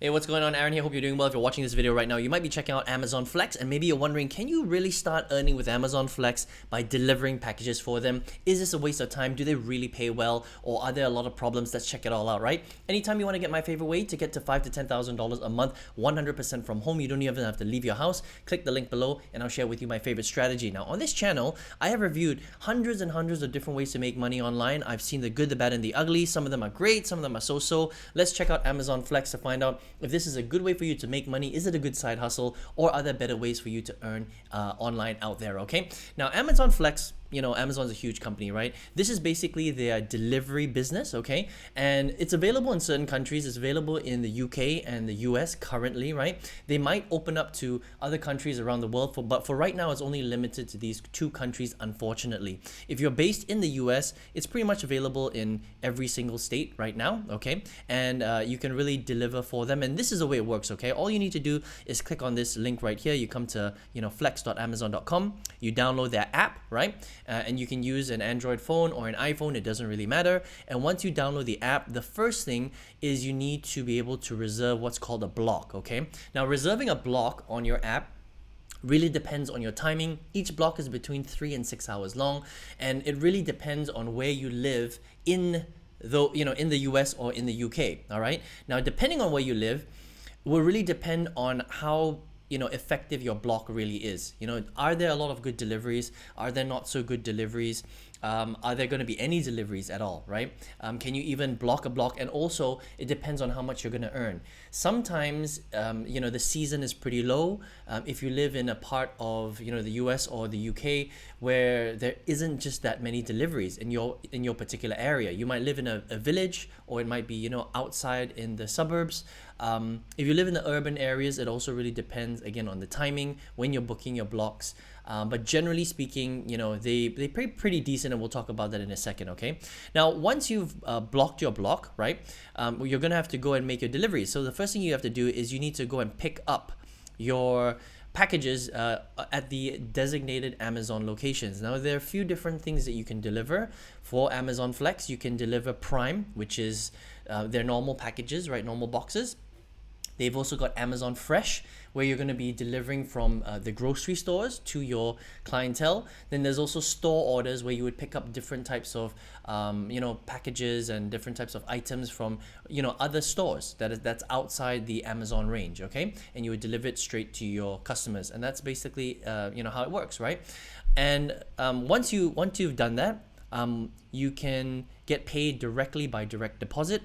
Hey, what's going on? Aaron here. Hope you're doing well. If you're watching this video right now, you might be checking out Amazon Flex, and maybe you're wondering, can you really start earning with Amazon Flex by delivering packages for them? Is this a waste of time? Do they really pay well? Or are there a lot of problems? Let's check it all out, right? Anytime you want to get my favorite way to get to $5,000 to $10,000 a month, 100% from home, you don't even have to leave your house. Click the link below and I'll share with you my favorite strategy. Now, on this channel, I have reviewed hundreds and hundreds of different ways to make money online. I've seen the good, the bad, and the ugly. Some of them are great, some of them are so-so. Let's check out Amazon Flex to find out if this is a good way for you to make money. Is it a good side hustle, or are there better ways for you to earn online out there? Okay, now Amazon Flex, you know, Amazon's a huge company, right? This is basically their delivery business, okay? And it's available in certain countries. It's available in the UK and the US currently, right? They might open up to other countries around the world, but for right now, it's only limited to these two countries, unfortunately. If you're based in the US, it's pretty much available in every single state right now, okay? And you can really deliver for them. And this is the way it works, okay? All you need to do is click on this link right here. You come to, flex.amazon.com. You download their app, right? And you can use an Android phone or an iPhone, it doesn't really matter. And once you download the app, the first thing is you need to be able to reserve what's called a block, okay? Now, reserving a block on your app really depends on your timing. Each block is between 3 and 6 hours long, and it really depends on where you live in the US or in the UK, all right? Now, depending on where you live, will really depend on how effective your block really is. Are there a lot of good deliveries? Are there not so good deliveries? Are there going to be any deliveries at all, right? Can you even block a block? And also, it depends on how much you're going to earn. Sometimes, the season is pretty low. If you live in a part of, the US or the UK where there isn't just that many deliveries in your particular area. You might live in a village, or it might be, outside in the suburbs. If you live in the urban areas, it also really depends, again, on the timing, when you're booking your blocks. But generally speaking, they pay pretty decent, and we'll talk about that in a second, okay? Now, once you've blocked your block, right, you're going to have to go and make your delivery. So the first thing you have to do is you need to go and pick up your packages at the designated Amazon locations. Now, there are a few different things that you can deliver for Amazon Flex. You can deliver Prime, which is their normal packages, right, normal boxes. They've also got Amazon Fresh, where you're going to be delivering from the grocery stores to your clientele. Then there's also store orders, where you would pick up different types of packages and different types of items from other stores that's outside the Amazon range, okay? And you would deliver it straight to your customers, and that's basically how it works, right? And once you've done that, you can get paid directly by direct deposit,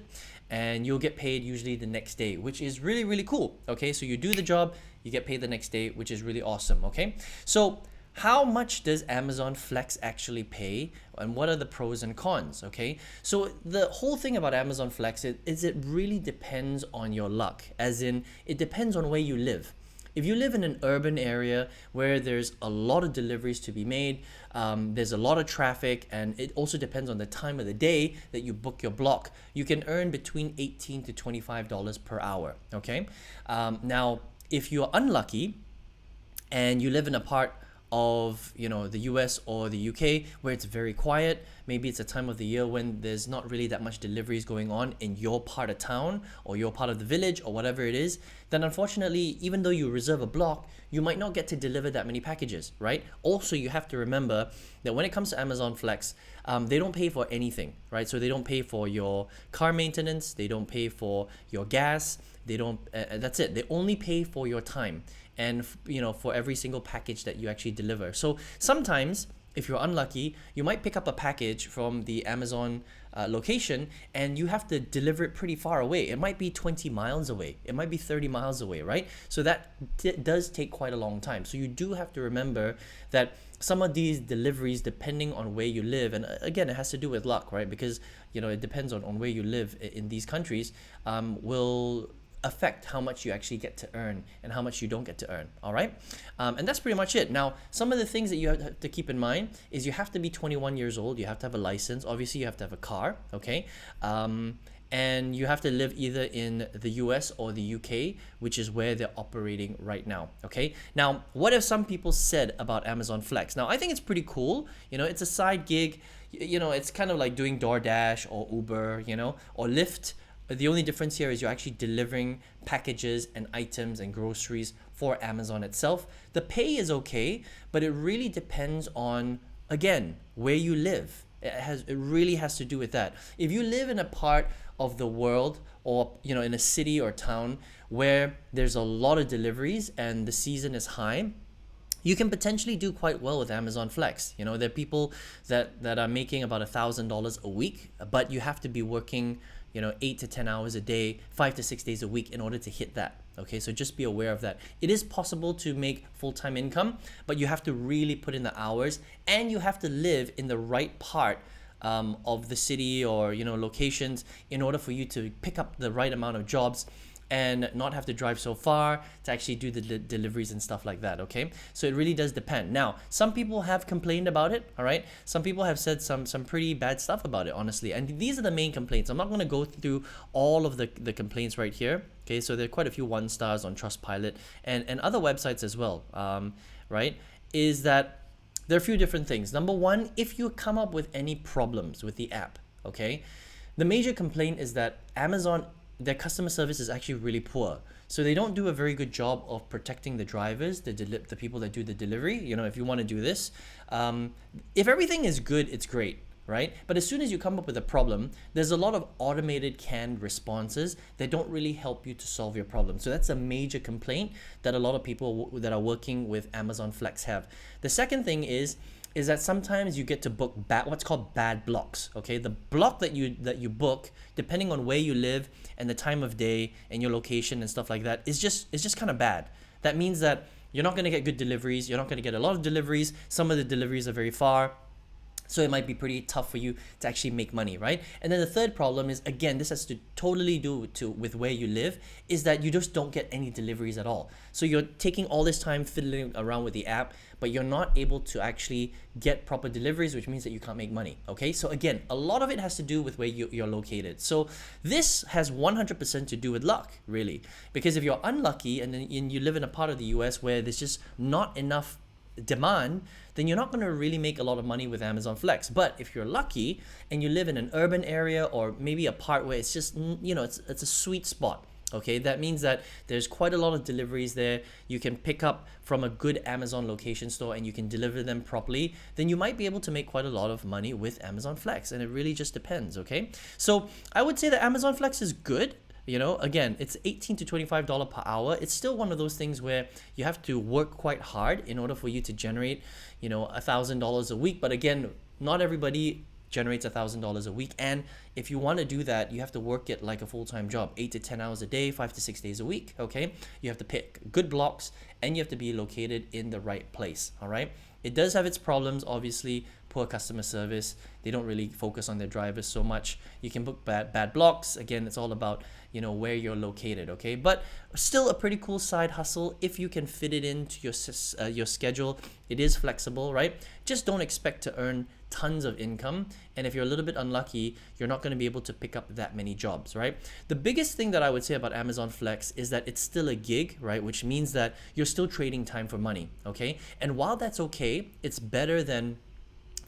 and you'll get paid usually the next day, which is really, really cool. Okay, so you do the job, you get paid the next day, which is really awesome. Okay, so how much does Amazon Flex actually pay, and what are the pros and cons? Okay, so the whole thing about Amazon Flex is it really depends on your luck, as in it depends on where you live. If you live in an urban area where there's a lot of deliveries to be made, there's a lot of traffic, and it also depends on the time of the day that you book your block, you can earn between $18 to $25 per hour, okay? Now, if you're unlucky and you live in a part of the US or the UK where it's very quiet, maybe it's a time of the year when there's not really that much deliveries going on in your part of town or your part of the village or whatever it is, then unfortunately, even though you reserve a block, you might not get to deliver that many packages, right? Also, you have to remember that when it comes to Amazon Flex, they don't pay for anything, right? So they don't pay for your car maintenance, they don't pay for your gas, they don't, that's it. They only pay for your time and for every single package that you actually deliver. So sometimes, if you're unlucky, you might pick up a package from the Amazon location, and you have to deliver it pretty far away. It might be 20 miles away, it might be 30 miles away, right? So that does take quite a long time. So you do have to remember that some of these deliveries, depending on where you live, and again, it has to do with luck, right? Because it depends on where you live in these countries, will affect how much you actually get to earn and how much you don't get to earn, all right? And that's pretty much it. Now, some of the things that you have to keep in mind is you have to be 21 years old, you have to have a license, obviously you have to have a car, okay? And you have to live either in the US or the UK, which is where they're operating right now, okay? Now, what have some people said about Amazon Flex? Now, I think it's pretty cool. It's a side gig. It's kind of like doing DoorDash or Uber, or Lyft. The only difference here is you're actually delivering packages and items and groceries for Amazon itself. The pay is okay, but it really depends on, again, where you live. It really has to do with that. If you live in a part of the world, or in a city or town where there's a lot of deliveries and the season is high, you can potentially do quite well with Amazon Flex. There are people that are making about $1,000 a week, but you have to be working 8 to 10 hours a day, 5 to 6 days a week in order to hit that. Okay, so just be aware of that. It is possible to make full-time income, but you have to really put in the hours, and you have to live in the right part of the city or locations in order for you to pick up the right amount of jobs and not have to drive so far to actually do the deliveries and stuff like that. Okay, so it really does depend. Now, some people have complained about it. All right, some people have said some pretty bad stuff about it, honestly, and these are the main complaints. I'm not going to go through all of the complaints right here. Okay, so there are quite a few 1 stars on Trustpilot and other websites as well. Right, is that there are a few different things. Number one, if you come up with any problems with the app, okay, the major complaint is that Amazon, their customer service is actually really poor. So they don't do a very good job of protecting the drivers, the people that do the delivery. If you want to do this, if everything is good, it's great, right? But as soon as you come up with a problem, there's a lot of automated canned responses that don't really help you to solve your problem. So that's a major complaint that a lot of people that are working with Amazon Flex have. The second thing is that sometimes you get to book what's called bad blocks. Okay, the block that you book, depending on where you live and the time of day and your location and stuff like that, is just kind of bad. That means that you're not going to get good deliveries. You're not going to get a lot of deliveries. Some of the deliveries are very far. So it might be pretty tough for you to actually make money, right? And then the third problem is, again, this has to totally do with where you live, is that you just don't get any deliveries at all. So you're taking all this time fiddling around with the app, but you're not able to actually get proper deliveries, which means that you can't make money, okay? So again, a lot of it has to do with where you're located. So this has 100% to do with luck, really. Because if you're unlucky and you live in a part of the US where there's just not enough demand, then you're not going to really make a lot of money with Amazon Flex. But if you're lucky and you live in an urban area or maybe a part where it's just, it's a sweet spot, okay, that means that there's quite a lot of deliveries there. You can pick up from a good Amazon location store and you can deliver them properly, then you might be able to make quite a lot of money with Amazon Flex. And it really just depends, okay? So I would say that Amazon Flex is good. Again, it's $18 to $25 per hour. It's still one of those things where you have to work quite hard in order for you to generate, $1,000 a week. But again, not everybody generates $1,000 a week. And if you want to do that, you have to work it like a full-time job, 8 to 10 hours a day, 5 to 6 days a week. Okay, you have to pick good blocks and you have to be located in the right place. All right, it does have its problems, obviously. Poor customer service. They don't really focus on their drivers so much. You can book bad blocks. Again, it's all about where you're located. Okay, but still a pretty cool side hustle if you can fit it into your schedule. It is flexible, right? Just don't expect to earn tons of income, and if you're a little bit unlucky, you're not going to be able to pick up that many jobs, right? The biggest thing that I would say about Amazon Flex is that it's still a gig, right? Which means that you're still trading time for money. Okay, and while that's okay, it's better than,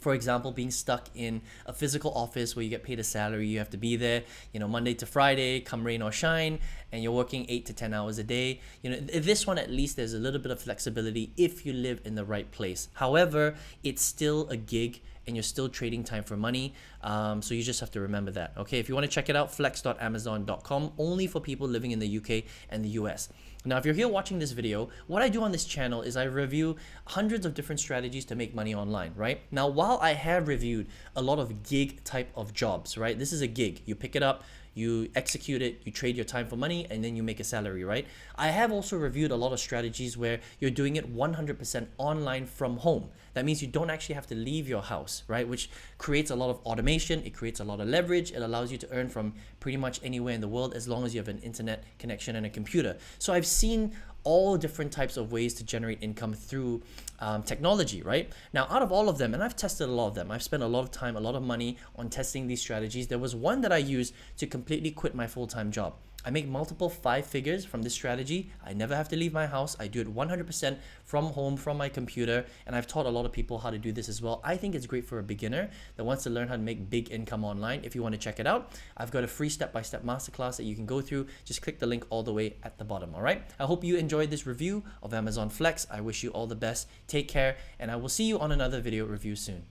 for example, being stuck in a physical office where you get paid a salary. You have to be there, Monday to Friday, come rain or shine, and you're working 8 to 10 hours a day. This one, at least there's a little bit of flexibility if you live in the right place. However, it's still a gig and you're still trading time for money. So you just have to remember that. Okay, if you want to check it out, flex.amazon.com, only for people living in the UK and the US. Now, if you're here watching this video, what I do on this channel is I review hundreds of different strategies to make money online, right? Now, while I have reviewed a lot of gig type of jobs, right? This is a gig. You pick it up, you execute it, you trade your time for money, and then you make a salary, right? I have also reviewed a lot of strategies where you're doing it 100% online from home. That means you don't actually have to leave your house, right? Which creates a lot of automation, it creates a lot of leverage, it allows you to earn from pretty much anywhere in the world as long as you have an internet connection and a computer. So I've seen all different types of ways to generate income through technology, right? Now, out of all of them, and I've tested a lot of them, I've spent a lot of time, a lot of money on testing these strategies. There was one that I used to completely quit my full-time job. I make multiple 5 figures from this strategy. I never have to leave my house. I do it 100% from home, from my computer, and I've taught a lot of people how to do this as well. I think it's great for a beginner that wants to learn how to make big income online. If you want to check it out, I've got a free step-by-step masterclass that you can go through. Just click the link all the way at the bottom, all right? I hope you enjoyed this review of Amazon Flex. I wish you all the best. Take care, and I will see you on another video review soon.